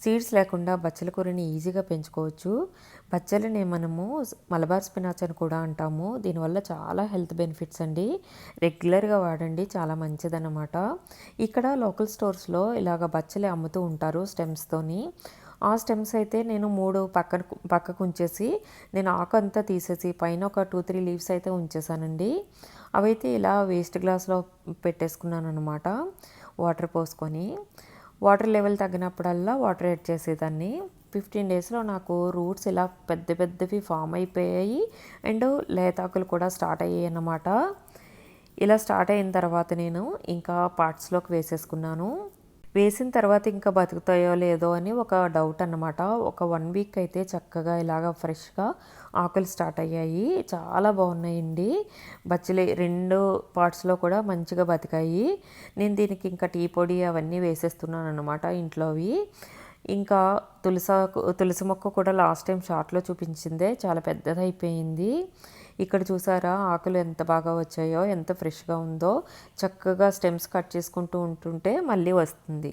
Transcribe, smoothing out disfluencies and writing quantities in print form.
Seeds లేకుండా బచ్చల కూరని ఈజీగా పెంచుకోవచ్చు. బచ్చలని మనము మలబార్ స్పినాచ్ అని కూడా అంటాము. దీనివల్ల చాలా హెల్త్ బెనిఫిట్స్ అండి. రెగ్యులర్గా వాడండి, చాలా మంచిదన్నమాట. ఇక్కడ లోకల్ స్టోర్స్లో ఇలాగ బచ్చలే అమ్ముతూ ఉంటారు స్టెమ్స్తోని. ఆ స్టెమ్స్ అయితే నేను 3 పక్కకు ఉంచేసి నేను ఆకు అంతా తీసేసి పైన ఒక 2-3 లీవ్స్ అయితే ఉంచేసానండి. అవైతే ఇలా వేస్ట్ గ్లాస్లో పెట్టేసుకున్నాను అనమాట, వాటర్ పోసుకొని. వాటర్ లెవెల్ తగ్గినప్పుడల్లా వాటర్ యాడ్ చేసేదాన్ని. 15 డేస్లో నాకు రూట్స్ ఇలా పెద్ద పెద్దవి ఫామ్ అయిపోయాయి అండ్ లేతాకులు కూడా స్టార్ట్ అయ్యాయి అన్నమాట. ఇలా స్టార్ట్ అయిన తర్వాత నేను ఇంకా పార్ట్స్లోకి వేసేసుకున్నాను. వేసిన తర్వాత ఇంకా బతుకుతాయో లేదో అని ఒక డౌట్ అన్నమాట. ఒక 1 వీక్ అయితే చక్కగా ఇలాగ ఫ్రెష్గా ఆకులు స్టార్ట్ అయ్యాయి. చాలా బాగున్నాయండి బచ్చలి. 2 పార్ట్స్లో కూడా మంచిగా బతికాయి. నేను దీనికి ఇంకా టీ పొడి అవన్నీ వేసేస్తున్నాను అనమాట ఇంట్లోవి. ఇంకా తులసి మొక్క కూడా లాస్ట్ టైం షార్ట్లో చూపించిందే చాలా పెద్దదైపోయింది. ఇక్కడ చూసారా ఆకులు ఎంత బాగా వచ్చాయో, ఎంత ఫ్రెష్గా ఉందో. చక్కగా స్టెమ్స్ కట్ చేసుకుంటూ ఉంటుంటే మళ్ళీ వస్తుంది.